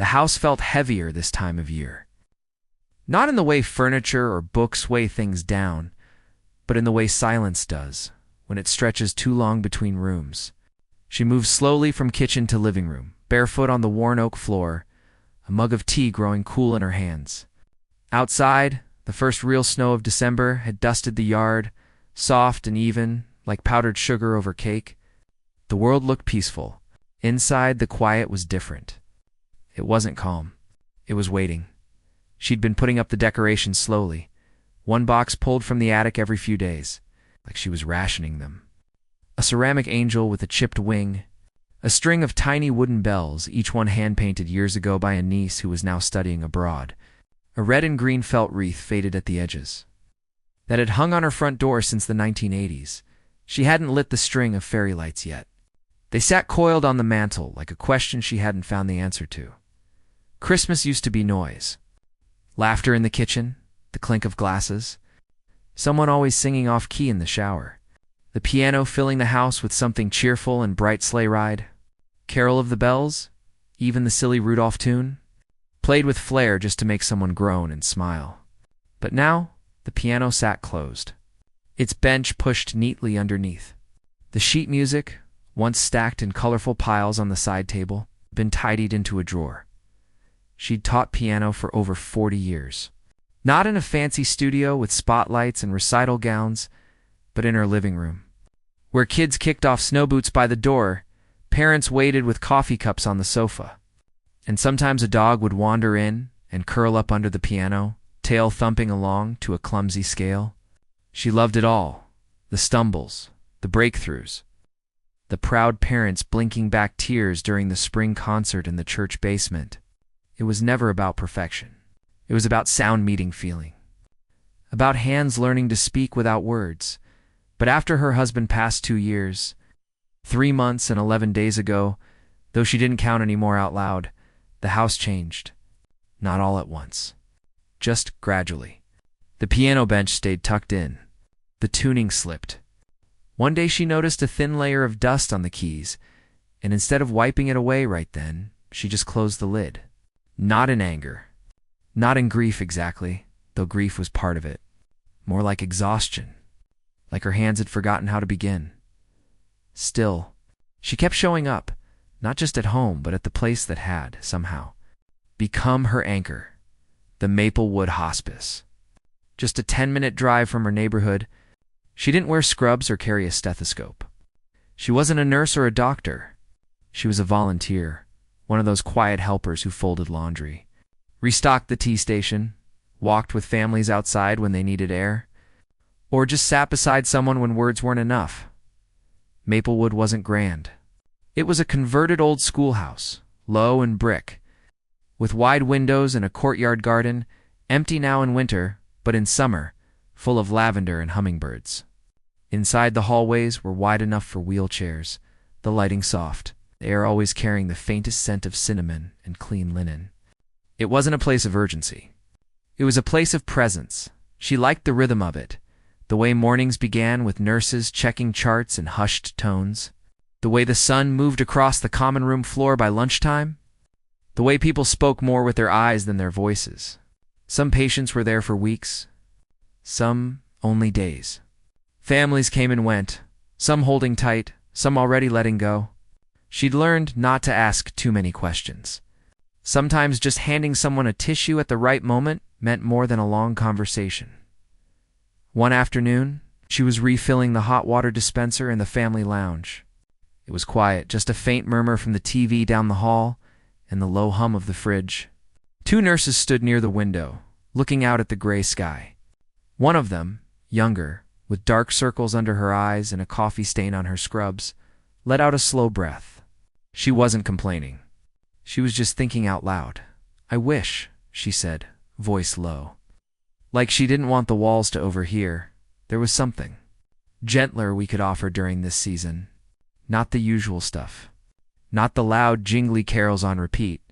The house felt heavier this time of year. Not in the way furniture or books weigh things down, but in the way silence does, when it stretches too long between rooms. She moved slowly from kitchen to living room, barefoot on the worn oak floor, a mug of tea growing cool in her hands. Outside, the first real snow of December had dusted the yard, soft and even, like powdered sugar over cake. The world looked peaceful. Inside, the quiet was different. It wasn't calm. It was waiting. She'd been putting up the decorations slowly, one box pulled from the attic every few days, like she was rationing them. A ceramic angel with a chipped wing, a string of tiny wooden bells, each one hand-painted years ago by a niece who was now studying abroad. A red and green felt wreath faded at the edges. That had hung on her front door since the 1980s. She hadn't lit the string of fairy lights yet. They sat coiled on the mantel like a question she hadn't found the answer to. Christmas used to be noise. Laughter in the kitchen, the clink of glasses, someone always singing off-key in the shower, the piano filling the house with something cheerful and bright sleigh ride, carol of the bells, even the silly Rudolph tune, played with flair just to make someone groan and smile. But now, the piano sat closed, its bench pushed neatly underneath. The sheet music, once stacked in colorful piles on the side table, been tidied into a drawer. She'd taught piano for over 40 years. Not in a fancy studio with spotlights and recital gowns, but in her living room. Where kids kicked off snow boots by the door, parents waited with coffee cups on the sofa. And sometimes a dog would wander in and curl up under the piano, tail thumping along to a clumsy scale. She loved it all, the stumbles, the breakthroughs, the proud parents blinking back tears during the spring concert in the church basement. It was never about perfection. It was about sound meeting feeling. About hands learning to speak without words. But after her husband passed 2 years, 3 months and 11 days ago, though she didn't count anymore out loud, the house changed. Not all at once. Just gradually. The piano bench stayed tucked in. The tuning slipped. One day she noticed a thin layer of dust on the keys, and instead of wiping it away right then, she just closed the lid. Not in anger. Not in grief exactly, though grief was part of it. More like exhaustion. Like her hands had forgotten how to begin. Still, she kept showing up, not just at home, but at the place that had, somehow, become her anchor. The Maplewood Hospice. Just a 10-minute drive from her neighborhood. She didn't wear scrubs or carry a stethoscope. She wasn't a nurse or a doctor. She was a volunteer. One of those quiet helpers who folded laundry, restocked the tea station, walked with families outside when they needed air, or just sat beside someone when words weren't enough. Maplewood wasn't grand. It was a converted old schoolhouse, low and brick, with wide windows and a courtyard garden, empty now in winter, but in summer, full of lavender and hummingbirds. Inside the hallways were wide enough for wheelchairs, the lighting soft, the air always carrying the faintest scent of cinnamon and clean linen. It wasn't a place of urgency. It was a place of presence. She liked the rhythm of it, the way mornings began with nurses checking charts in hushed tones, the way the sun moved across the common room floor by lunchtime, the way people spoke more with their eyes than their voices. Some patients were there for weeks, some only days. Families came and went, some holding tight, some already letting go. She'd learned not to ask too many questions. Sometimes just handing someone a tissue at the right moment meant more than a long conversation. One afternoon, she was refilling the hot water dispenser in the family lounge. It was quiet, just a faint murmur from the TV down the hall and the low hum of the fridge. 2 nurses stood near the window, looking out at the gray sky. One of them, younger, with dark circles under her eyes and a coffee stain on her scrubs, let out a slow breath. She wasn't complaining. She was just thinking out loud. "I wish," she said, voice low. Like she didn't want the walls to overhear. There was something gentler we could offer during this season. Not the usual stuff. Not the loud, jingly carols on repeat.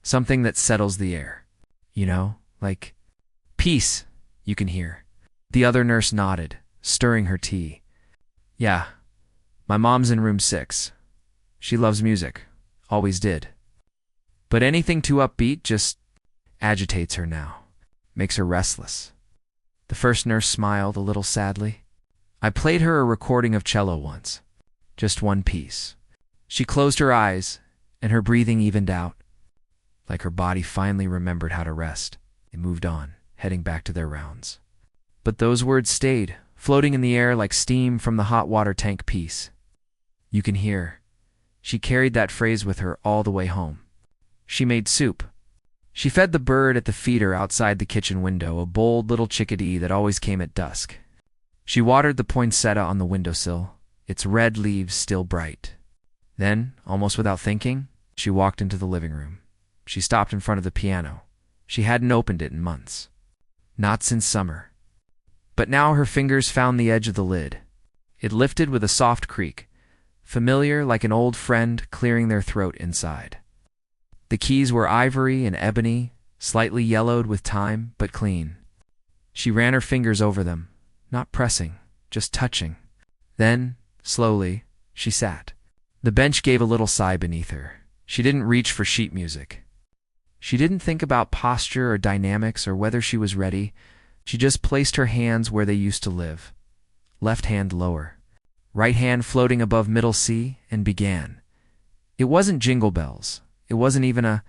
Something that settles the air. You know, like peace, you can hear. The other nurse nodded, stirring her tea. "Yeah, my mom's in room 6. She loves music. Always did." But anything too upbeat just agitates her now, makes her restless. The first nurse smiled a little sadly. I played her a recording of cello once, just one piece. She closed her eyes, and her breathing evened out. Like her body finally remembered how to rest. They moved on, heading back to their rounds. But those words stayed, floating in the air like steam from the hot water tank piece. You can hear. She carried that phrase with her all the way home. She made soup. She fed the bird at the feeder outside the kitchen window, a bold little chickadee that always came at dusk. She watered the poinsettia on the windowsill, its red leaves still bright. Then, almost without thinking, she walked into the living room. She stopped in front of the piano. She hadn't opened it in months. Not since summer. But now her fingers found the edge of the lid. It lifted with a soft creak, familiar like an old friend clearing their throat inside. The keys were ivory and ebony, slightly yellowed with time, but clean. She ran her fingers over them, not pressing, just touching. Then, slowly, she sat. The bench gave a little sigh beneath her. She didn't reach for sheet music. She didn't think about posture or dynamics or whether she was ready. She just placed her hands where they used to live. Left hand lower, right hand floating above middle C, and began. It wasn't Jingle Bells. It wasn't even a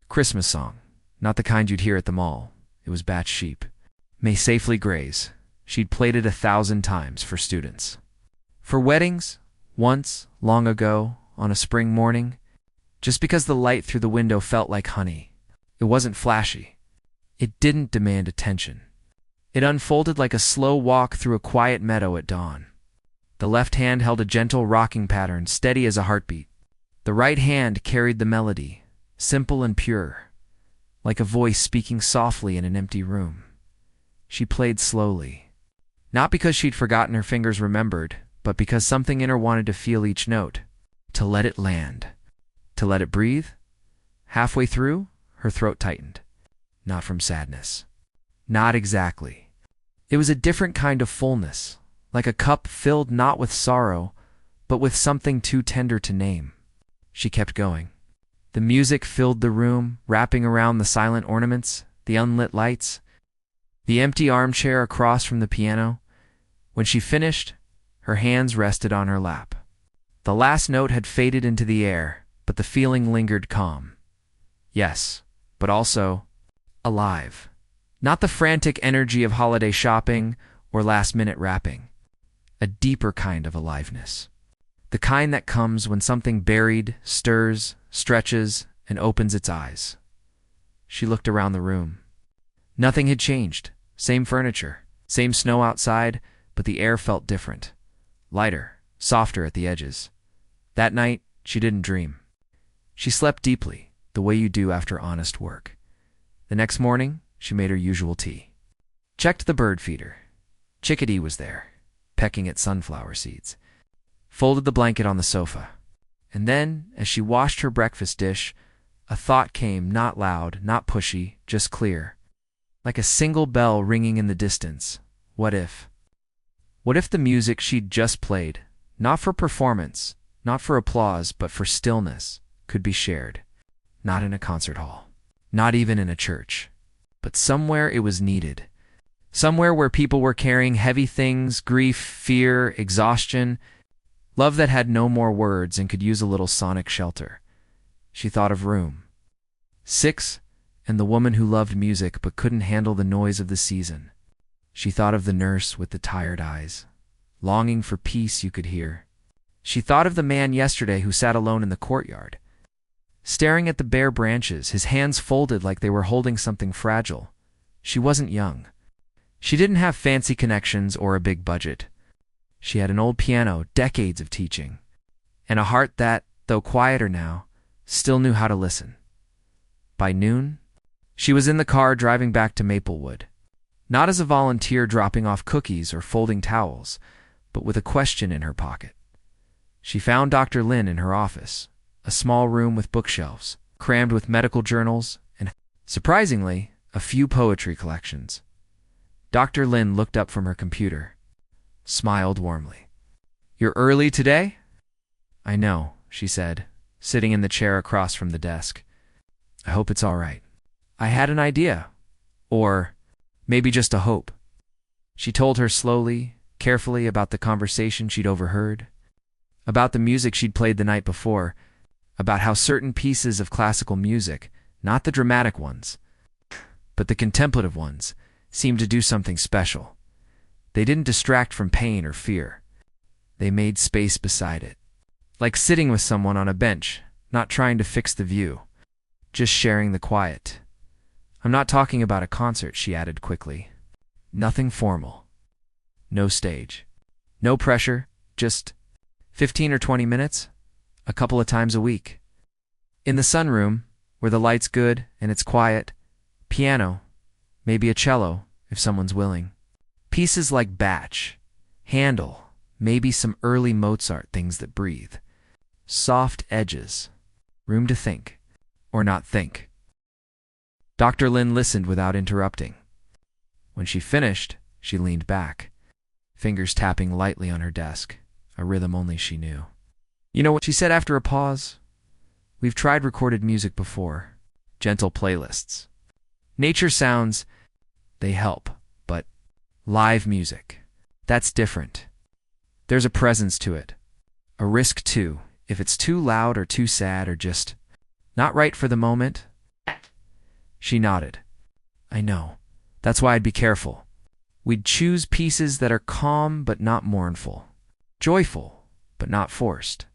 Christmas song, not the kind you'd hear at the mall. It was Batch Sheep. May Safely Graze. She'd played it 1,000 times for students. For weddings, once, long ago, on a spring morning, just because the light through the window felt like honey. It wasn't flashy. It didn't demand attention. It unfolded like a slow walk through a quiet meadow at dawn. The left hand held a gentle rocking pattern, steady as a heartbeat. The right hand carried the melody, simple and pure, like a voice speaking softly in an empty room. She played slowly. Not because she'd forgotten her fingers remembered, but because something in her wanted to feel each note, to let it land, to let it breathe. Halfway through, her throat tightened. Not from sadness. Not exactly. It was a different kind of fullness, like a cup filled not with sorrow, but with something too tender to name. She kept going. The music filled the room, wrapping around the silent ornaments, the unlit lights, the empty armchair across from the piano. When she finished, her hands rested on her lap. The last note had faded into the air, but the feeling lingered calm. Yes, but also alive. Not the frantic energy of holiday shopping or last-minute wrapping. A deeper kind of aliveness. The kind that comes when something buried stirs, stretches, and opens its eyes. She looked around the room. Nothing had changed. Same furniture, same snow outside, but the air felt different. Lighter, softer at the edges. That night, she didn't dream. She slept deeply, the way you do after honest work. The next morning, she made her usual tea. Checked the bird feeder. Chickadee was there, pecking at sunflower seeds. Folded the blanket on the sofa. And then, as she washed her breakfast dish, a thought came, not loud, not pushy, just clear. Like a single bell ringing in the distance. What if? What if the music she'd just played, not for performance, not for applause, but for stillness, could be shared? Not in a concert hall. Not even in a church. But somewhere it was needed. Somewhere where people were carrying heavy things, grief, fear, exhaustion, love that had no more words and could use a little sonic shelter. She thought of Room 6 and the woman who loved music but couldn't handle the noise of the season. She thought of the nurse with the tired eyes, longing for peace you could hear. She thought of the man yesterday who sat alone in the courtyard, staring at the bare branches, his hands folded like they were holding something fragile. She wasn't young. She didn't have fancy connections or a big budget. She had an old piano, decades of teaching, and a heart that, though quieter now, still knew how to listen. By noon, she was in the car driving back to Maplewood, not as a volunteer dropping off cookies or folding towels, but with a question in her pocket. She found Dr. Lin in her office, a small room with bookshelves, crammed with medical journals and, surprisingly, a few poetry collections. Dr. Lin looked up from her computer, smiled warmly. "You're early today?" "I know," she said, sitting in the chair across from the desk. I hope it's all right. I had an idea. Or maybe just a hope. She told her slowly, carefully about the conversation she'd overheard, about the music she'd played the night before, about how certain pieces of classical music, not the dramatic ones, but the contemplative ones, seemed to do something special. They didn't distract from pain or fear. They made space beside it. Like sitting with someone on a bench, not trying to fix the view, just sharing the quiet. I'm not talking about a concert, she added quickly. Nothing formal. No stage. No pressure, just 15 or 20 minutes, a couple of times a week. In the sunroom, where the light's good and it's quiet, piano, maybe a cello, if someone's willing. Pieces like Bach, Handel, maybe some early Mozart, things that breathe. Soft edges. Room to think. Or not think. Dr. Lin listened without interrupting. When she finished, she leaned back, fingers tapping lightly on her desk, a rhythm only she knew. You know what she said after a pause? We've tried recorded music before. Gentle playlists. Nature sounds, they help, but live music, that's different. There's a presence to it. A risk too, if it's too loud or too sad or just not right for the moment. She nodded. I know. That's why I'd be careful. We'd choose pieces that are calm but not mournful. Joyful but not forced.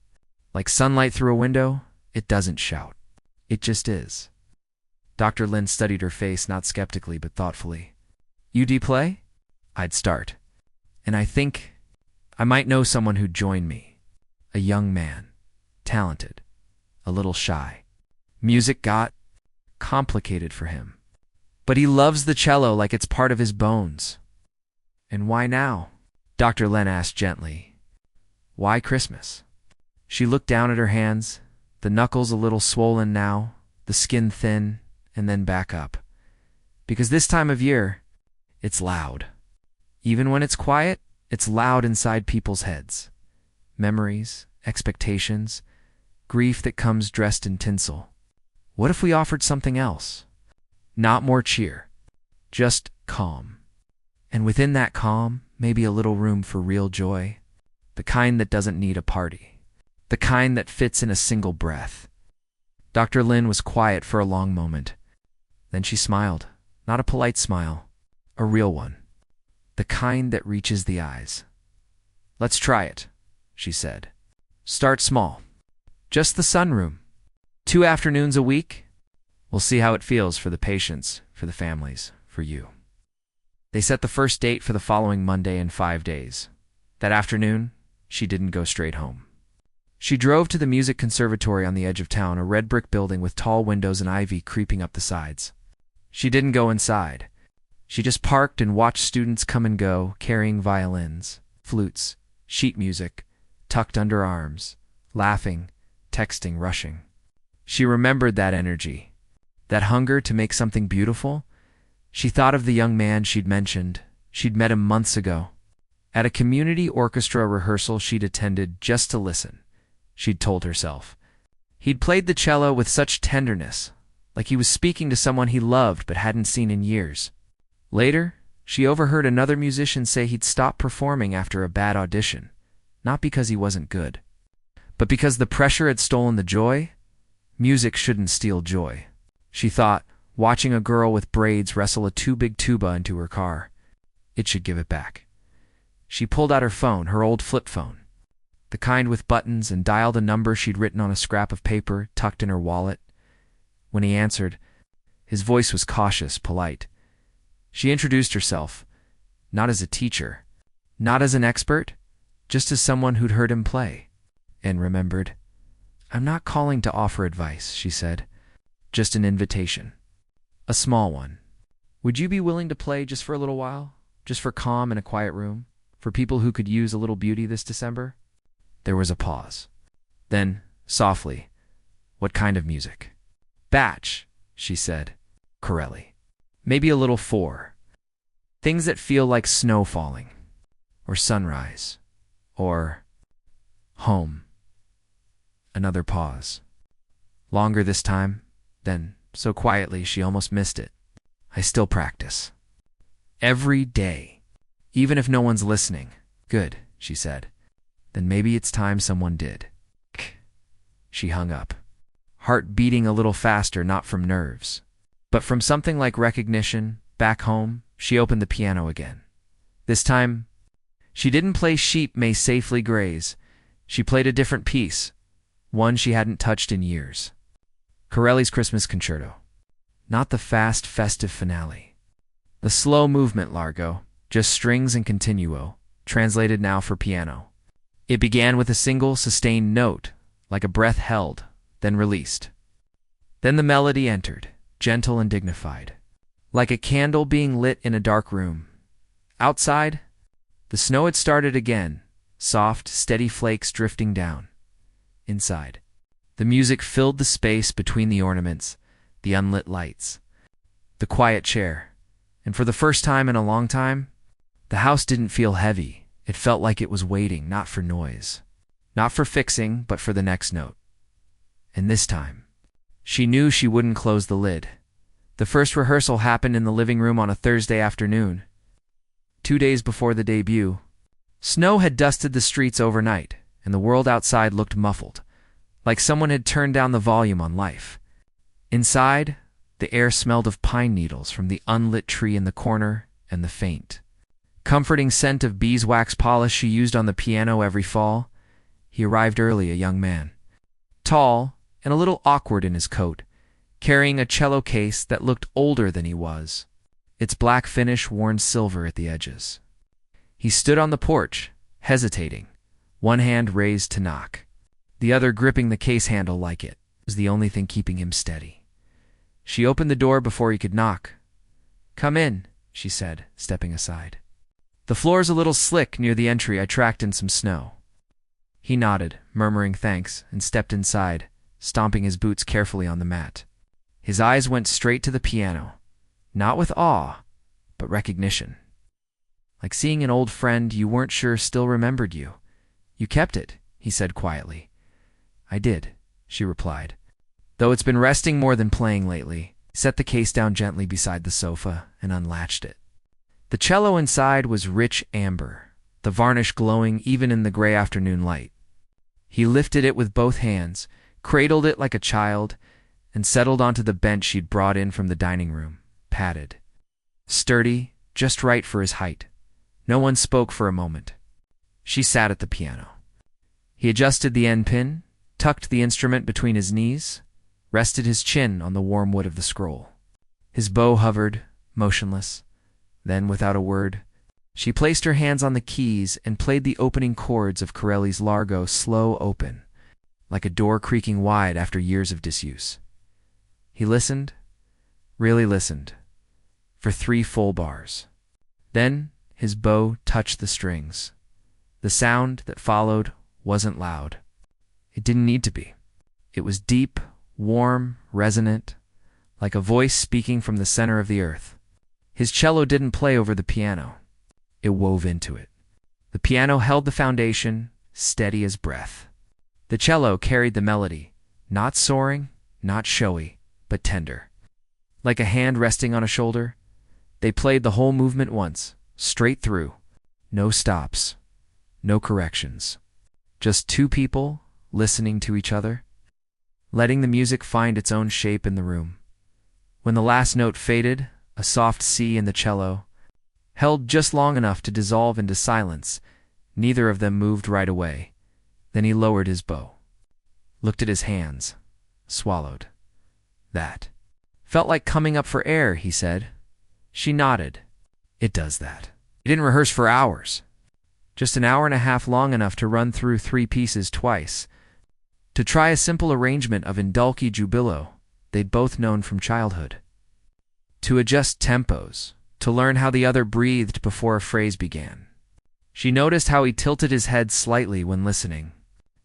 Like sunlight through a window, it doesn't shout. It just is. Dr. Lin studied her face, not skeptically but thoughtfully. You'd play? I'd start. And I think I might know someone who'd join me. A young man. Talented. A little shy. Music got complicated for him. But he loves the cello like it's part of his bones. And why now? Dr. Len asked gently. Why Christmas? She looked down at her hands, the knuckles a little swollen now, the skin thin, and then back up. Because this time of year, it's loud. Even when it's quiet, it's loud inside people's heads. Memories, expectations, grief that comes dressed in tinsel. What if we offered something else? Not more cheer, just calm. And within that calm, maybe a little room for real joy, the kind that doesn't need a party, the kind that fits in a single breath. Dr. Lin was quiet for a long moment. Then she smiled, not a polite smile, a real one, the kind that reaches the eyes. Let's try it, she said. Start small. Just the sunroom. 2 afternoons a week. We'll see how it feels for the patients, for the families, for you. They set the first date for the following Monday in 5 days. That afternoon, she didn't go straight home. She drove to the music conservatory on the edge of town, a red brick building with tall windows and ivy creeping up the sides. She didn't go inside. She just parked and watched students come and go, carrying violins, flutes, sheet music, tucked under arms, laughing, texting, rushing. She remembered that energy, that hunger to make something beautiful. She thought of the young man she'd mentioned. She'd met him months ago. At a community orchestra rehearsal she'd attended just to listen, she'd told herself. He'd played the cello with such tenderness, like he was speaking to someone he loved but hadn't seen in years. Later, she overheard another musician say he'd stopped performing after a bad audition, not because he wasn't good, but because the pressure had stolen the joy. Music shouldn't steal joy, she thought, watching a girl with braids wrestle a too big tuba into her car. It should give it back. She pulled out her phone, her old flip phone, the kind with buttons, and dialed a number she'd written on a scrap of paper tucked in her wallet. When he answered, his voice was cautious, polite. She introduced herself, not as a teacher, not as an expert, just as someone who'd heard him play, and remembered. I'm not calling to offer advice, she said, just an invitation. A small one. Would you be willing to play just for a little while? Just for calm in a quiet room? For people who could use a little beauty this December? There was a pause. Then, softly, what kind of music? Bach, she said. Corelli. Maybe a little four. Things that feel like snow falling. Or sunrise. Or home. Another pause. Longer this time, then so quietly she almost missed it. I still practice. Every day. Even if no one's listening. Good, she said. Then maybe it's time someone did. She hung up. Heart beating a little faster, not from nerves, but from something like recognition. Back home, she opened the piano again. This time, she didn't play Sheep May Safely Graze. She played a different piece, one she hadn't touched in years. Corelli's Christmas Concerto. Not the fast, festive finale. The slow movement largo, just strings and continuo, translated now for piano. It began with a single, sustained note, like a breath held, then released. Then the melody entered, gentle and dignified, like a candle being lit in a dark room. Outside, the snow had started again, soft, steady flakes drifting down. Inside, the music filled the space between the ornaments, the unlit lights, the quiet chair, and for the first time in a long time, the house didn't feel heavy. It felt like it was waiting, not for noise, not for fixing, but for the next note. And this time, she knew she wouldn't close the lid. The first rehearsal happened in the living room on a Thursday afternoon, 2 days before the debut. Snow had dusted the streets overnight, and the world outside looked muffled, like someone had turned down the volume on life. Inside, the air smelled of pine needles from the unlit tree in the corner and the faint, comforting scent of beeswax polish she used on the piano every fall. He arrived early, a young man, tall and a little awkward in his coat, carrying a cello case that looked older than he was, its black finish worn silver at the edges. He stood on the porch, hesitating, one hand raised to knock, the other gripping the case handle like it was the only thing keeping him steady. She opened the door before he could knock. "Come in," she said, stepping aside. "The floor's a little slick near the entry. I tracked in some snow." He nodded, murmuring thanks, and stepped inside, stomping his boots carefully on the mat. His eyes went straight to the piano, not with awe, but recognition. Like seeing an old friend you weren't sure still remembered you. "You kept it," he said quietly. "I did," she replied, "though it's been resting more than playing lately." He set the case down gently beside the sofa and unlatched it. The cello inside was rich amber, the varnish glowing even in the gray afternoon light. He lifted it with both hands, cradled it like a child, and settled onto the bench she'd brought in from the dining room, padded. Sturdy, just right for his height. No one spoke for a moment. She sat at the piano. He adjusted the end pin, tucked the instrument between his knees, rested his chin on the warm wood of the scroll. His bow hovered, motionless. Then, without a word, she placed her hands on the keys and played the opening chords of Corelli's Largo slow open, like a door creaking wide after years of disuse. He listened, really listened, for 3 full bars. Then his bow touched the strings. The sound that followed wasn't loud. It didn't need to be. It was deep, warm, resonant, like a voice speaking from the center of the earth. His cello didn't play over the piano. It wove into it. The piano held the foundation, steady as breath. The cello carried the melody, not soaring, not showy, but tender. Like a hand resting on a shoulder, they played the whole movement once, straight through. No stops, no corrections. Just 2 people listening to each other, letting the music find its own shape in the room. When the last note faded, a soft C in the cello, held just long enough to dissolve into silence, neither of them moved right away. Then he lowered his bow, looked at his hands, swallowed. "That felt like coming up for air," he said. She nodded. "It does that." He didn't rehearse for hours. Just an hour and a half, long enough to run through 3 pieces twice, to try a simple arrangement of In Dulci Jubilo they'd both known from childhood, to adjust tempos, to learn how the other breathed before a phrase began. She noticed how he tilted his head slightly when listening,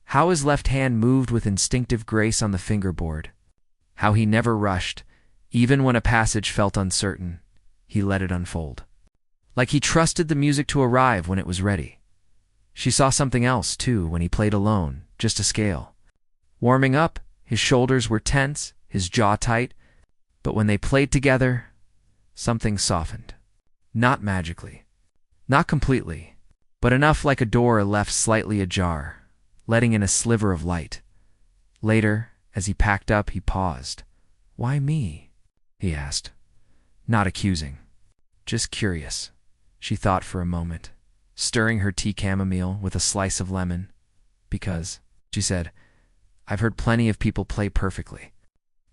how his left hand moved with instinctive grace on the fingerboard, how he never rushed, even when a passage felt uncertain. He let it unfold, like he trusted the music to arrive when it was ready. She saw something else, too, when he played alone, just a scale. Warming up, his shoulders were tense, his jaw tight, But when they played together, something softened. Not magically, not completely, but enough like a door left slightly ajar, letting in a sliver of light. Later, as he packed up, he paused. "Why me?" he asked. Not accusing, just curious. She thought for a moment, stirring her tea chamomile with a slice of lemon. "Because," she said, "I've heard plenty of people play perfectly,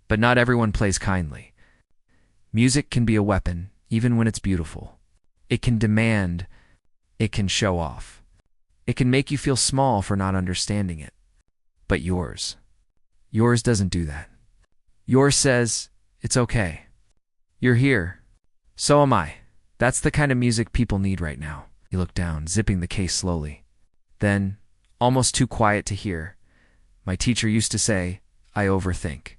but not everyone plays kindly. Music can be a weapon, even when it's beautiful. It can demand, it can show off. It can make you feel small for not understanding it. But yours doesn't do that. Yours says, it's okay. You're here. So am I. That's the kind of music people need right now." He looked down, zipping the case slowly. Then, almost too quiet to hear, "My teacher used to say, I overthink,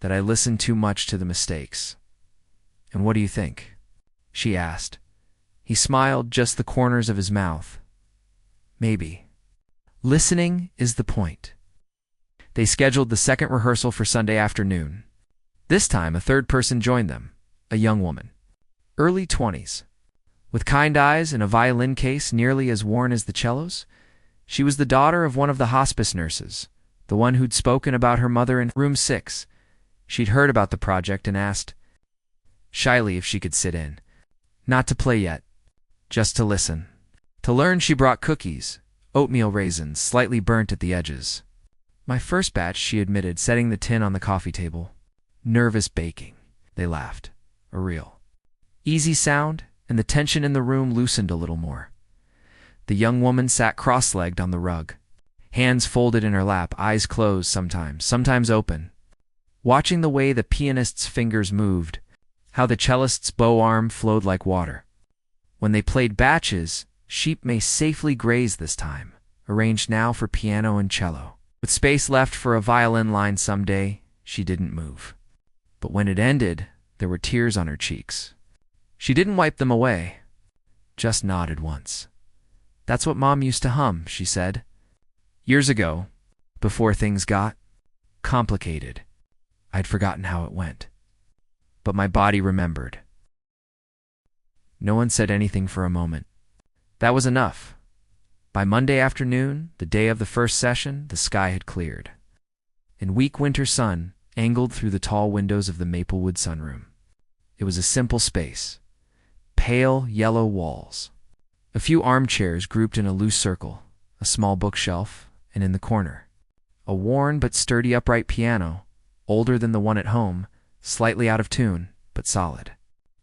that I listen too much to the mistakes." "And what do you think?" she asked. He smiled just the corners of his mouth. "Maybe. Listening is the point." They scheduled the second rehearsal for Sunday afternoon. This time, a third person joined them, a young woman, early 20s, with kind eyes and a violin case nearly as worn as the cellos. She was the daughter of one of the hospice nurses, the one who'd spoken about her mother in room 6. She'd heard about the project and asked shyly if she could sit in. Not to play yet, just to listen. To learn, she brought cookies, oatmeal raisins, slightly burnt at the edges. "My first batch," she admitted, setting the tin on the coffee table. "Nervous baking." They laughed. A real easy sound, and the tension in the room loosened a little more. The young woman sat cross-legged on the rug, hands folded in her lap, eyes closed sometimes open, watching the way the pianist's fingers moved, how the cellist's bow arm flowed like water. When they played batches, sheep may safely graze this time, arranged now for piano and cello. With space left for a violin line someday, she didn't move. But when it ended, there were tears on her cheeks. She didn't wipe them away, just nodded once. "That's what Mom used to hum," she said. "Years ago, before things got complicated. I'd forgotten how it went. But my body remembered." No one said anything for a moment. That was enough. By Monday afternoon, the day of the first session, the sky had cleared, and weak winter sun angled through the tall windows of the Maplewood sunroom. It was a simple space, pale yellow walls, a few armchairs grouped in a loose circle, a small bookshelf, and in the corner, a worn but sturdy upright piano, older than the one at home, slightly out of tune, but solid.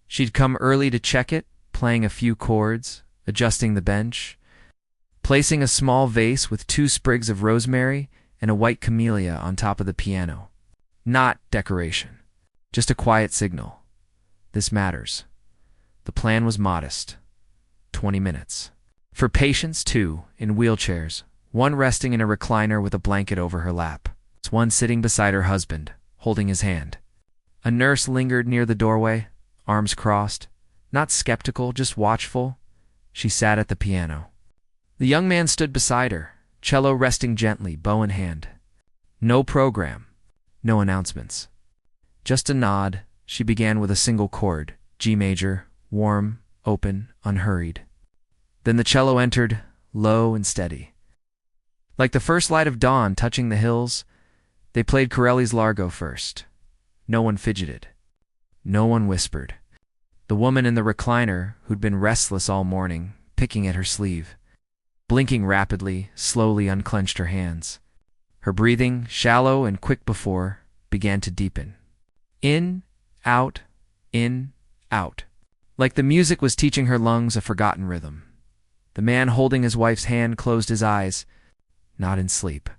She'd come early to check it, playing a few chords, adjusting the bench, placing a small vase with 2 sprigs of rosemary and a white camellia on top of the piano. Not decoration, just a quiet signal. This matters. The plan was modest. 20 minutes. For patients, 2, in wheelchairs, one resting in a recliner with a blanket over her lap, one sitting beside her husband, holding his hand. A nurse lingered near the doorway, arms crossed, not skeptical, just watchful. She sat at the piano. The young man stood beside her, cello resting gently, bow in hand. No program, no announcements. Just a nod. She began with a single chord, G major, warm, open, unhurried. Then the cello entered, low and steady. Like the first light of dawn touching the hills, they played Corelli's Largo first. No one fidgeted. No one whispered. The woman in the recliner, who'd been restless all morning, picking at her sleeve, blinking rapidly, slowly unclenched her hands. Her breathing, shallow and quick before, began to deepen. In, out, like the music was teaching her lungs a forgotten rhythm. The man holding his wife's hand closed his eyes, not in sleep,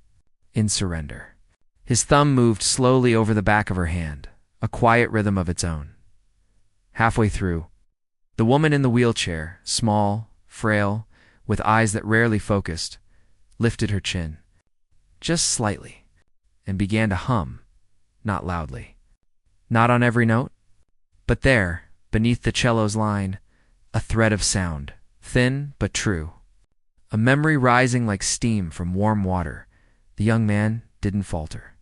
in surrender. His thumb moved slowly over the back of her hand, a quiet rhythm of its own. Halfway through, the woman in the wheelchair, small, frail, with eyes that rarely focused, lifted her chin, just slightly, and began to hum, not loudly. Not on every note, but there, beneath the cello's line, a thread of sound, thin but true. A memory rising like steam from warm water. The young man didn't falter.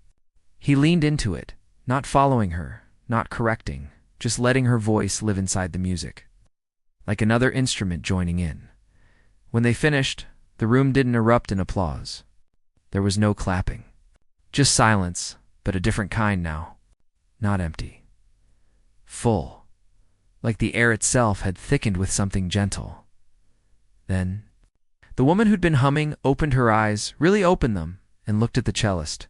He leaned into it, not following her, not correcting, just letting her voice live inside the music, like another instrument joining in. When they finished, the room didn't erupt in applause. There was no clapping. Just silence, but a different kind now. Not empty. Full. Like the air itself had thickened with something gentle. Then, the woman who'd been humming opened her eyes, really opened them, and looked at the cellist.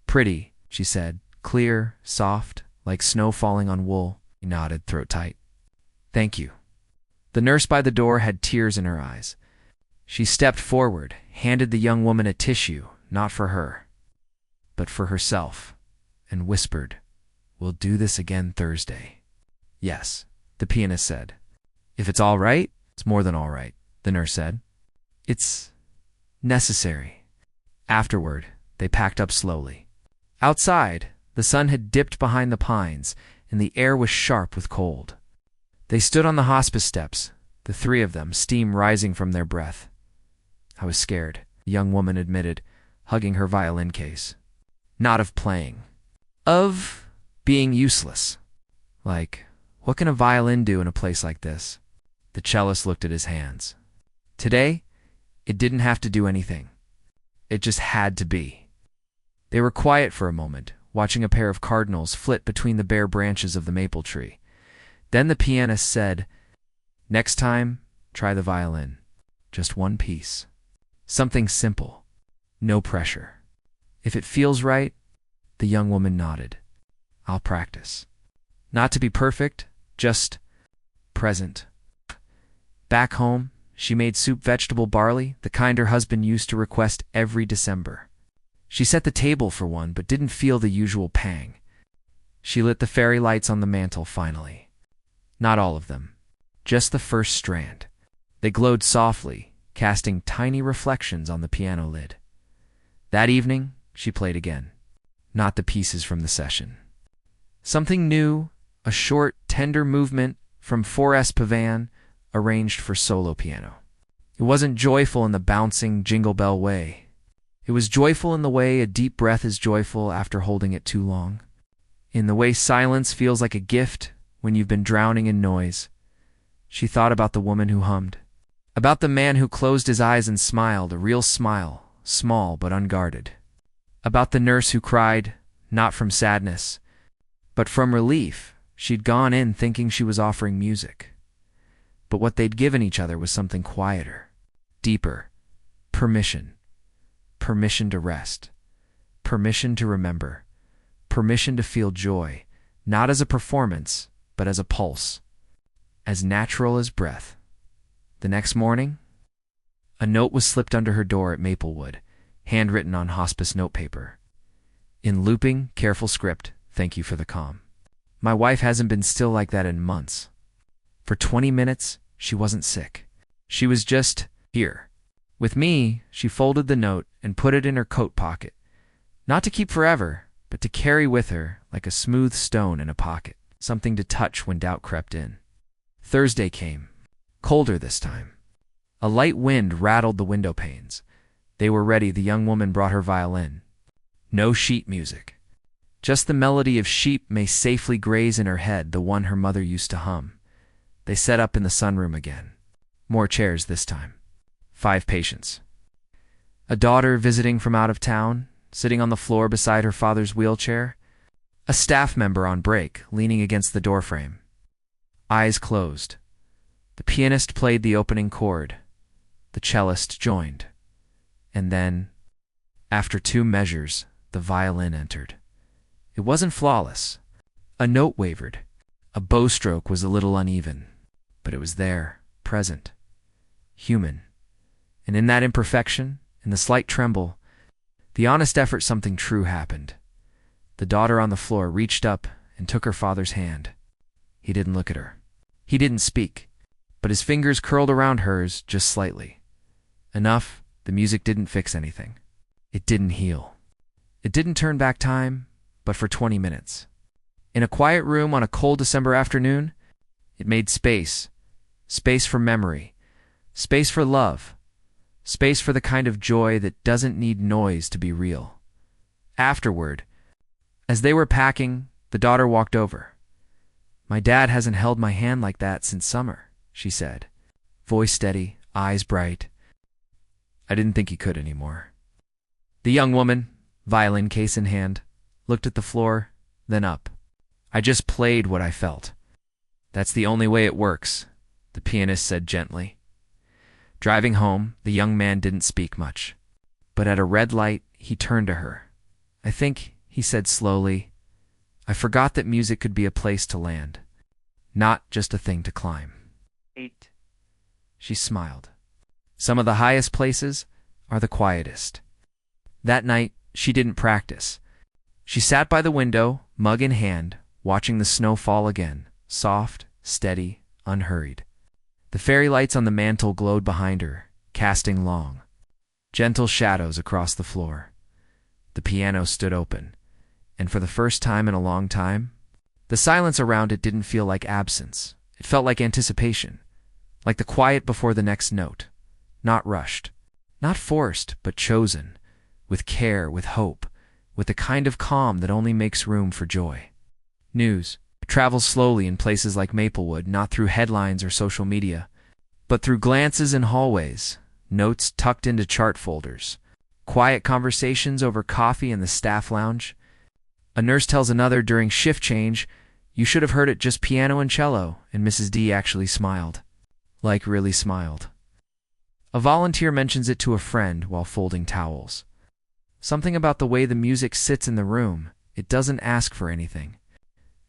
"Pretty," she said, "clear, soft, like snow falling on wool." He nodded, throat tight. "Thank you." The nurse by the door had tears in her eyes. She stepped forward, handed the young woman a tissue, not for her, but for herself, and whispered, "We'll do this again Thursday." "Yes," the pianist said. "If it's all right, it's more than all right," the nurse said. "It's necessary." Afterward, they packed up slowly. Outside, the sun had dipped behind the pines, and the air was sharp with cold. They stood on the hospice steps, the three of them, steam rising from their breath. "I was scared," the young woman admitted, hugging her violin case. "Not of playing. Of being useless. Like, what can a violin do in a place like this?" The cellist looked at his hands. Today, it didn't have to do anything. It just had to be. They were quiet for a moment, watching a pair of cardinals flit between the bare branches of the maple tree. Then the pianist said, "Next time, try the violin. Just one piece. Something simple. No pressure. If it feels right," the young woman nodded. "I'll practice. Not to be perfect, just present." Back home, she made soup vegetable barley, the kind her husband used to request every December. She set the table for one, but didn't feel the usual pang. She lit the fairy lights on the mantel finally. Not all of them. Just the first strand. They glowed softly, casting tiny reflections on the piano lid. That evening, she played again. Not the pieces from the session. Something new, a short, tender movement from 4S Pavan, arranged for solo piano. It wasn't joyful in the bouncing jingle bell way. It was joyful in the way a deep breath is joyful after holding it too long. In the way silence feels like a gift when you've been drowning in noise. She thought about the woman who hummed. About the man who closed his eyes and smiled, a real smile, small but unguarded. About the nurse who cried, not from sadness, but from relief. She'd gone in thinking she was offering music. But what they'd given each other was something quieter, deeper. Permission. Permission to rest. Permission to remember. Permission to feel joy, not as a performance, but as a pulse. As natural as breath. The next morning, a note was slipped under her door at Maplewood, handwritten on hospice notepaper. In looping, careful script, "Thank you for the calm. My wife hasn't been still like that in months. For 20 minutes, she wasn't sick. She was just here. With me." She folded the note and put it in her coat pocket. Not to keep forever, but to carry with her like a smooth stone in a pocket. Something to touch when doubt crept in. Thursday came. Colder this time. A light wind rattled the window panes. They were ready. The young woman brought her violin. No sheet music. Just the melody of "Sheep May Safely Graze" in her head, the one her mother used to hum. They set up in the sunroom again. More chairs this time. 5 patients. A daughter visiting from out of town, sitting on the floor beside her father's wheelchair. A staff member on break, leaning against the doorframe. Eyes closed. The pianist played the opening chord. The cellist joined. And then, after 2 measures, the violin entered. It wasn't flawless. A note wavered. A bow stroke was a little uneven. But it was there, present, human. And in that imperfection, in the slight tremble, the honest effort, something true happened. The daughter on the floor reached up and took her father's hand. He didn't look at her. He didn't speak, but his fingers curled around hers just slightly. Enough, the music didn't fix anything. It didn't heal. It didn't turn back time, but for 20 minutes. In a quiet room on a cold December afternoon, it made space. Space for memory. Space for love. Space for the kind of joy that doesn't need noise to be real. Afterward, as they were packing, The daughter walked over. "My dad hasn't held my hand like that since summer," she said, voice steady, eyes bright. I didn't think he could anymore. The young woman, violin case in hand, looked at the floor, then up. "I just played what I felt. That's the only way it works," the pianist said gently. Driving home, the young man didn't speak much. But at a red light, he turned to her. "I think," he said slowly, "I forgot that music could be a place to land, not just a thing to climb." 8. She smiled. "Some of the highest places are the quietest." That night, she didn't practice. She sat by the window, mug in hand, watching the snow fall again, soft, steady, unhurried. The fairy lights on the mantel glowed behind her, casting long, gentle shadows across the floor. The piano stood open, and for the first time in a long time, the silence around it didn't feel like absence. It felt like anticipation, like the quiet before the next note. Not rushed, not forced, but chosen, with care, with hope, with the kind of calm that only makes room for joy. News travels slowly in places like Maplewood, not through headlines or social media, but through glances in hallways, notes tucked into chart folders, quiet conversations over coffee in the staff lounge. A nurse tells another during shift change, "You should have heard it just piano and cello," and Mrs. D actually smiled. Like really smiled. A volunteer mentions it to a friend while folding towels. Something about the way the music sits in the room, it doesn't ask for anything.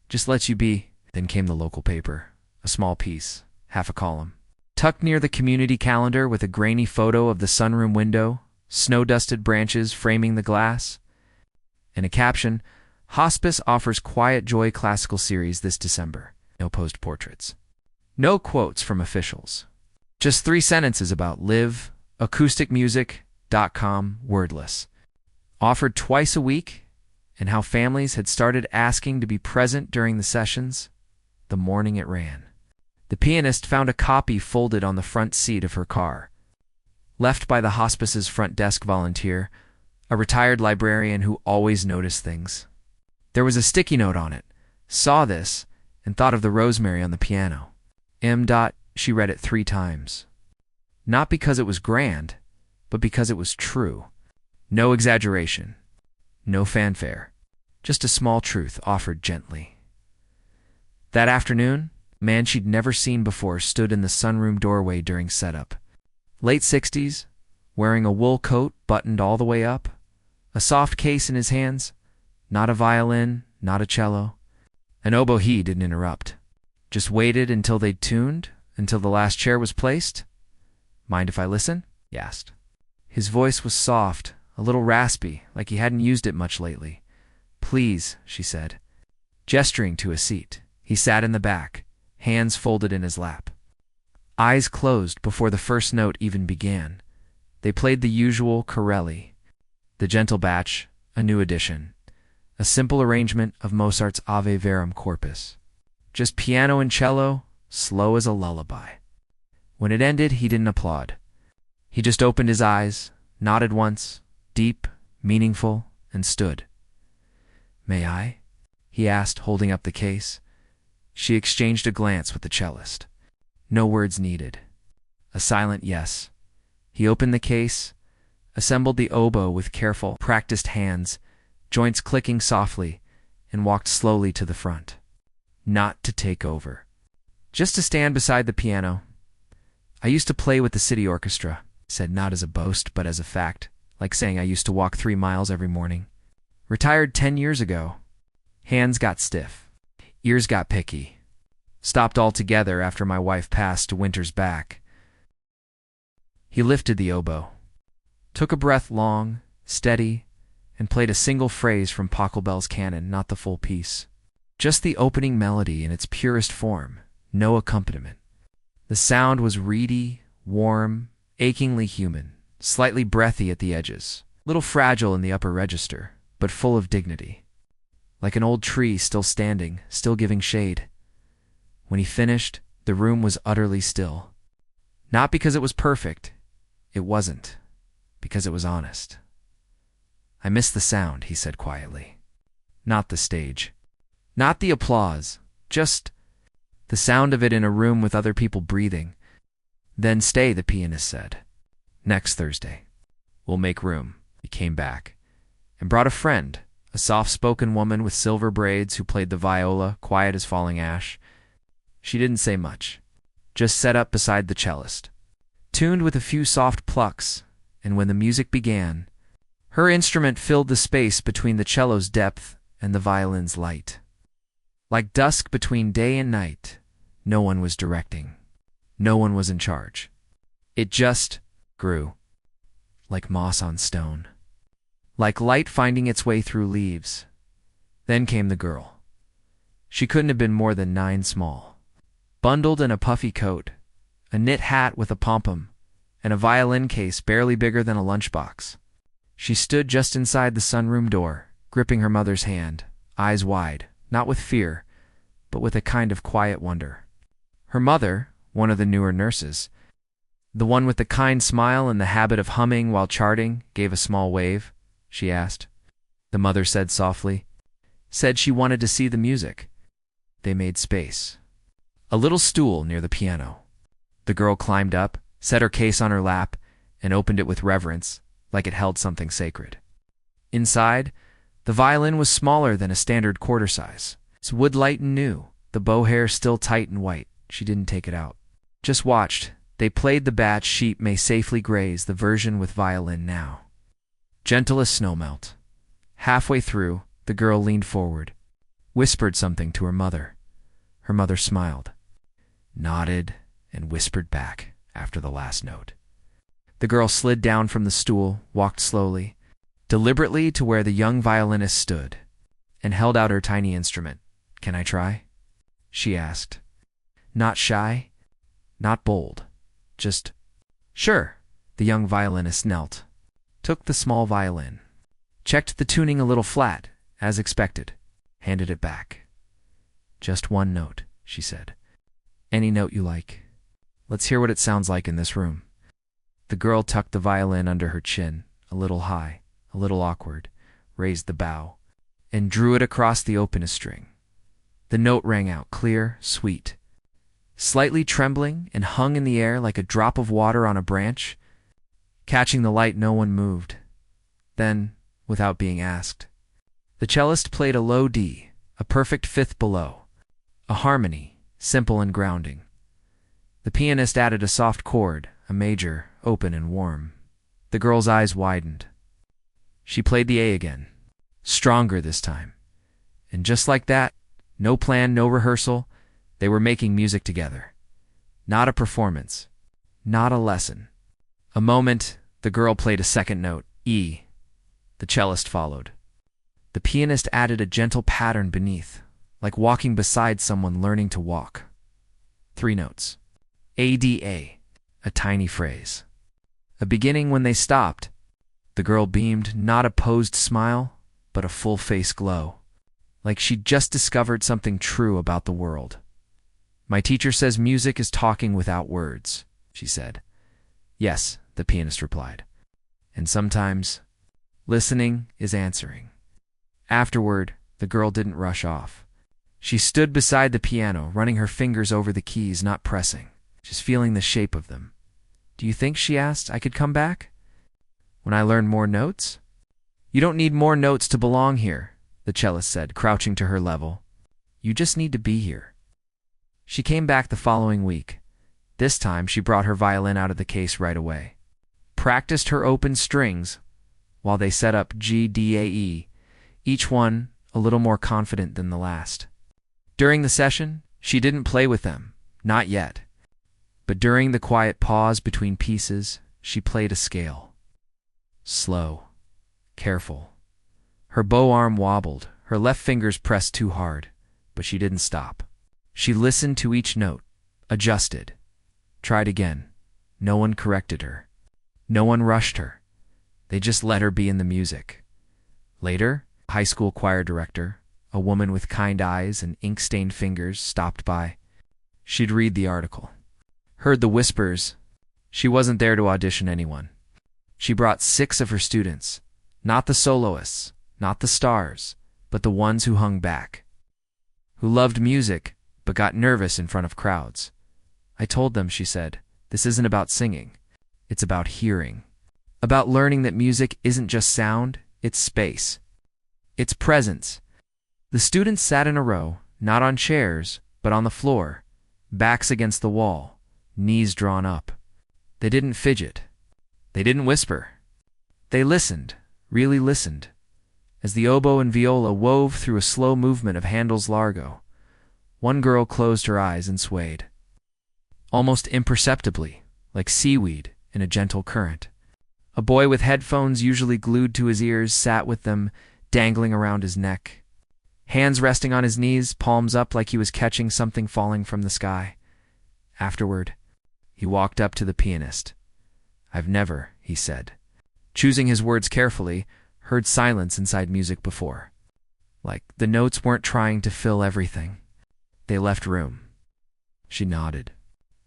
Just lets you be. Then came the local paper, a small piece, half a column. Tucked near the community calendar with a grainy photo of the sunroom window, snow-dusted branches framing the glass, and a caption, "Hospice offers Quiet Joy Classical Series this December." No posed portraits. No quotes from officials. Just 3 sentences about live, acousticmusic.com, wordless. Offered twice a week, and how families had started asking to be present during the sessions, the morning it ran. The pianist found a copy folded on the front seat of her car, left by the hospice's front desk volunteer, a retired librarian who always noticed things. There was a sticky note on it, saw this, and thought of the rosemary on the piano. She read it 3 times. Not because it was grand, but because it was true. No exaggeration. No fanfare. Just a small truth offered gently. That afternoon, a man she'd never seen before stood in the sunroom doorway during setup. Late 60s, wearing a wool coat buttoned all the way up, a soft case in his hands, not a violin, not a cello. An oboe he didn't interrupt. Just waited until they'd tuned, until the last chair was placed. "Mind if I listen?" he asked. His voice was soft, a little raspy, like he hadn't used it much lately. "Please," she said, gesturing to a seat. He sat in the back, hands folded in his lap. Eyes closed before the first note even began. They played the usual Corelli, the gentle batch, a new edition, a simple arrangement of Mozart's Ave Verum Corpus. Just piano and cello, slow as a lullaby. When it ended, he didn't applaud. He just opened his eyes, nodded once, deep, meaningful, and stood. "May I?" he asked, holding up the case. She exchanged a glance with the cellist. No words needed. A silent yes. He opened the case, assembled the oboe with careful, practiced hands, joints clicking softly, and walked slowly to the front. Not to take over. Just to stand beside the piano. "I used to play with the city orchestra," said, not as a boast, but as a fact, like saying I used to walk 3 miles every morning. "Retired 10 years ago. Hands got stiff. Ears got picky. Stopped altogether after my wife passed to Winter's back." He lifted the oboe, took a breath long, steady, and played a single phrase from Pachelbel's canon, not the full piece. Just the opening melody in its purest form, no accompaniment. The sound was reedy, warm, achingly human, slightly breathy at the edges, little fragile in the upper register, but full of dignity. Like an old tree still standing, still giving shade. When he finished, the room was utterly still. Not because it was perfect. It wasn't. Because it was honest. "I miss the sound," he said quietly. "Not the stage. Not the applause, just the sound of it in a room with other people breathing. Then stay, the pianist said. Next Thursday. We'll make room. He came back and brought a friend, a soft-spoken woman with silver braids who played the viola, quiet as falling ash. She didn't say much, just sat up beside the cellist, tuned with a few soft plucks, and when the music began, her instrument filled the space between the cello's depth and the violin's light. Like dusk between day and night, no one was directing. No one was in charge. It just grew, like moss on stone, like light finding its way through leaves. Then came the girl. She couldn't have been more than 9 small, bundled in a puffy coat, a knit hat with a pompon, and a violin case barely bigger than a lunchbox. She stood just inside the sunroom door, gripping her mother's hand, eyes wide, not with fear, but with a kind of quiet wonder. Her mother, one of the newer nurses, the one with the kind smile and the habit of humming while charting, gave a small wave. She asked. The mother said softly, said she wanted to see the music. They made space. A little stool near the piano. The girl climbed up, set her case on her lap, and opened it with reverence, like it held something sacred. Inside, the violin was smaller than a standard quarter size. Its wood light and new, the bow hair still tight and white. She didn't take it out. Just watched. They played the batch sheep may safely graze, the version with violin now. Gentle as snowmelt. Halfway through, the girl leaned forward, whispered something to her mother. Her mother smiled, nodded, and whispered back after the last note. The girl slid down from the stool, walked slowly, deliberately to where the young violinist stood, and held out her tiny instrument. Can I try? She asked. Not shy, not bold, just, sure. The young violinist knelt, took the small violin, checked the tuning a little flat, as expected, handed it back. Just one note, she said. Any note you like. Let's hear what it sounds like in this room. The girl tucked the violin under her chin, a little high, a little awkward, raised the bow, and drew it across the openest string. The note rang out clear, sweet, slightly trembling and hung in the air like a drop of water on a branch. Catching the light, no one moved. Then, without being asked, the cellist played a low D, a perfect fifth below, a harmony, simple and grounding. The pianist added a soft chord, a major, open and warm. The girl's eyes widened. She played the A again, stronger this time. And just like that, no plan, no rehearsal, they were making music together. Not a performance, not a lesson. A moment, the girl played a second note, E. The cellist followed. The pianist added a gentle pattern beneath, like walking beside someone learning to walk. 3 notes. ADA, a tiny phrase. A beginning when they stopped. The girl beamed, not a posed smile, but a full-face glow, like she'd just discovered something true about the world. My teacher says music is talking without words, she said. Yes, the pianist replied. And sometimes, listening is answering. Afterward, the girl didn't rush off. She stood beside the piano, running her fingers over the keys, not pressing, just feeling the shape of them. Do you think, she asked, I could come back? When I learn more notes? You don't need more notes to belong here, the cellist said, crouching to her level. You just need to be here. She came back the following week. This time she brought her violin out of the case right away. Practiced her open strings while they set up G, D, A, E, each one a little more confident than the last. During the session, she didn't play with them, not yet. But during the quiet pause between pieces, she played a scale. Slow, careful. Her bow arm wobbled, her left fingers pressed too hard, but she didn't stop. She listened to each note, adjusted, tried again. No one corrected her. No one rushed her. They just let her be in the music. Later, a high school choir director, a woman with kind eyes and ink-stained fingers, stopped by. She'd read the article, heard the whispers. She wasn't there to audition anyone. She brought 6 of her students, not the soloists, not the stars, but the ones who hung back. who loved music but got nervous in front of crowds. I told them, she said, this isn't about singing. It's about hearing. About learning that music isn't just sound, it's space. It's presence. The students sat in a row, not on chairs, but on the floor, backs against the wall, knees drawn up. They didn't fidget. They didn't whisper. They listened, really listened, as the oboe and viola wove through a slow movement of Handel's Largo. One girl closed her eyes and swayed, almost imperceptibly, like seaweed in a gentle current. A boy with headphones usually glued to his ears sat with them, dangling around his neck, hands resting on his knees, palms up like he was catching something falling from the sky. Afterward, he walked up to the pianist. I've never, he said, choosing his words carefully, heard silence inside music before. Like the notes weren't trying to fill everything. They left room. She nodded.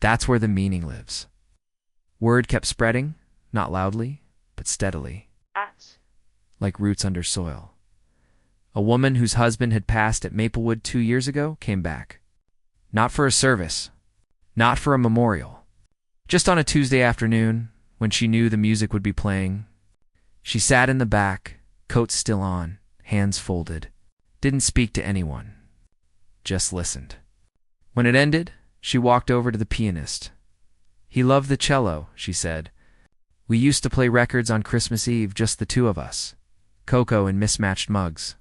That's where the meaning lives. Word kept spreading, not loudly, but steadily, like roots under soil. A woman whose husband had passed at Maplewood 2 years ago came back. Not for a service, not for a memorial. Just on a Tuesday afternoon, when she knew the music would be playing, she sat in the back, coat still on, hands folded, didn't speak to anyone, just listened. When it ended, she walked over to the pianist. He loved the cello, she said. We used to play records on Christmas Eve, just the two of us, cocoa in mismatched mugs.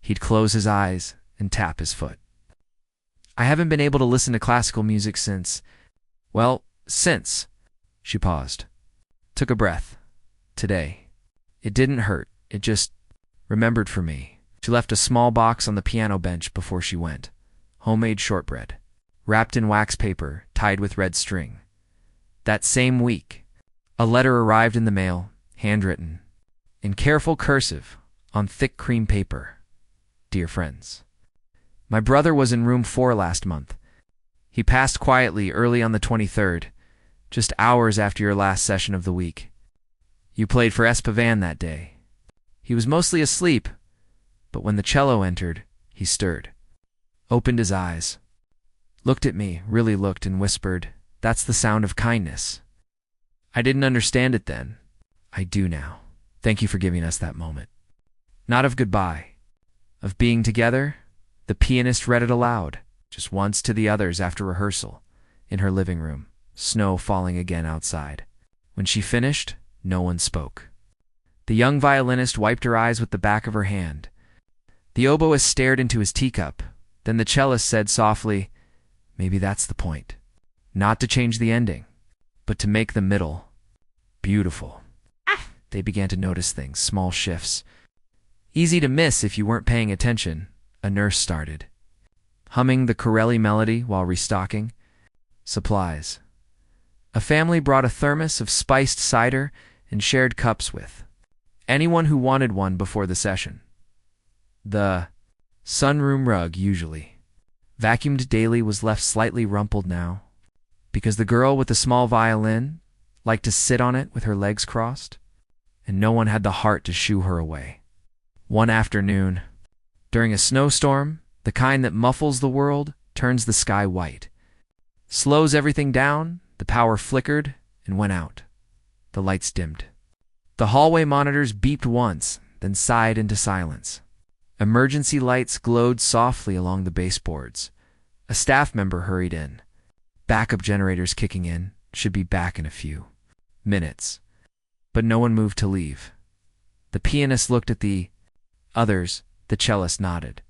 He'd close his eyes and tap his foot. I haven't been able to listen to classical music since, since. She paused, took a breath. Today. It didn't hurt, it just remembered for me. She left a small box on the piano bench before she went. Homemade shortbread, wrapped in wax paper, tied with red string. That same week, a letter arrived in the mail, handwritten, in careful cursive, on thick cream paper. Dear friends, my brother was in room 4 last month. He passed quietly early on the 23rd, just hours after your last session of the week. You played for Espavan that day. He was mostly asleep, but when the cello entered, he stirred, opened his eyes, looked at me, really looked, and whispered, "That's the sound of kindness." I didn't understand it then. I do now. Thank you for giving us that moment. Not of goodbye, of being together. The pianist read it aloud, just once to the others after rehearsal, in her living room, snow falling again outside. When she finished, no one spoke. The young violinist wiped her eyes with the back of her hand. The oboist stared into his teacup. Then the cellist said softly, "Maybe that's the point. Not to change the ending, but to make the middle beautiful." They began to notice things, small shifts. Easy to miss if you weren't paying attention. A nurse started, humming the Corelli melody while restocking supplies. A family brought a thermos of spiced cider and shared cups with anyone who wanted one before the session. The sunroom rug, usually vacuumed daily, was left slightly rumpled now, because the girl with the small violin liked to sit on it with her legs crossed, and no one had the heart to shoo her away. One afternoon, during a snowstorm, the kind that muffles the world, turns the sky white, slows everything down, the power flickered and went out. The lights dimmed. The hallway monitors beeped once, then sighed into silence. Emergency lights glowed softly along the baseboards. A staff member hurried in. Backup generators kicking in, should be back in a few minutes. But no one moved to leave. The pianist looked at the others. The cellist nodded.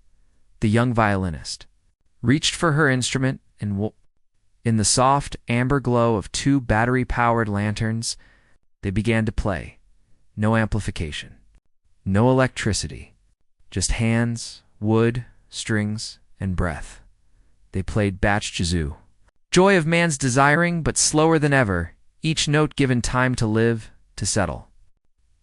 The young violinist reached for her instrument, and in the soft amber glow of 2 battery-powered lanterns, they began to play. No amplification, no electricity, just hands, wood, strings, and breath. They played Bach Jazoo. Joy of man's desiring, but slower than ever, each note given time to live, to settle,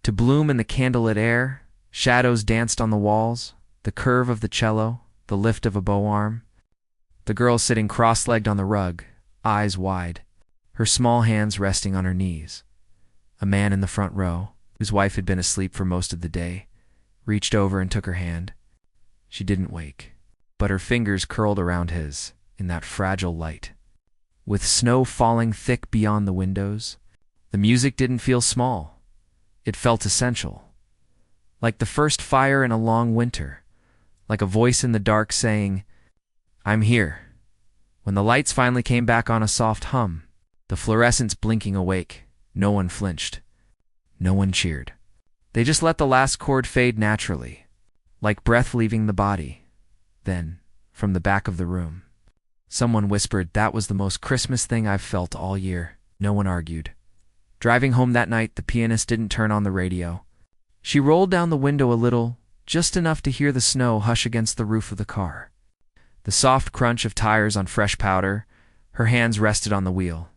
to bloom in the candlelit air. Shadows danced on the walls, the curve of the cello, the lift of a bow arm. The girl sitting cross-legged on the rug, eyes wide, her small hands resting on her knees. A man in the front row, whose wife had been asleep for most of the day, reached over and took her hand. She didn't wake, but her fingers curled around his in that fragile light. With snow falling thick beyond the windows, the music didn't feel small. It felt essential. Like the first fire in a long winter, like a voice in the dark saying, "I'm here." When the lights finally came back on a soft hum, the fluorescents blinking awake, no one flinched. No one cheered. They just let the last chord fade naturally, like breath leaving the body. Then, from the back of the room, someone whispered, "That was the most Christmas thing I've felt all year." No one argued. Driving home that night, the pianist didn't turn on the radio. She rolled down the window a little, just enough to hear the snow hush against the roof of the car. The soft crunch of tires on fresh powder, her hands rested on the wheel.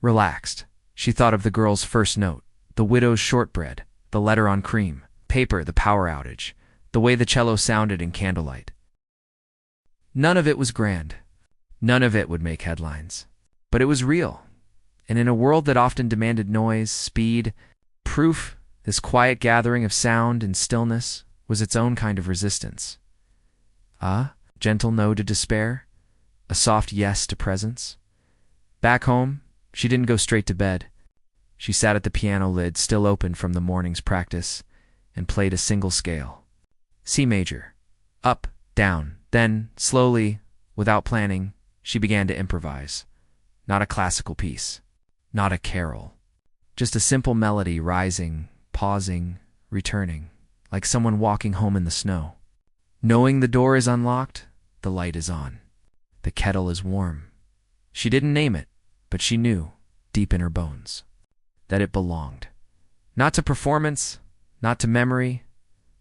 Relaxed, she thought of the girl's first note, the widow's shortbread, the letter on cream, paper, the power outage, the way the cello sounded in candlelight. None of it was grand. None of it would make headlines. But it was real. And in a world that often demanded noise, speed, proof, this quiet gathering of sound and stillness was its own kind of resistance. A gentle no to despair, a soft yes to presence. Back home, she didn't go straight to bed. She sat at the piano lid, still open from the morning's practice, and played a single scale. C major. Up, down. Then, slowly, without planning, she began to improvise. Not a classical piece. Not a carol. Just a simple melody rising, pausing, returning, like someone walking home in the snow. Knowing the door is unlocked, the light is on. The kettle is warm. She didn't name it, but she knew, deep in her bones, that it belonged. Not to performance, not to memory,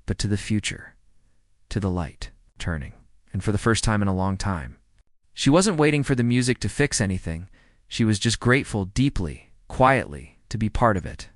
but to the future, to the light, turning. And for the first time in a long time, she wasn't waiting for the music to fix anything. She was just grateful deeply, quietly, to be part of it.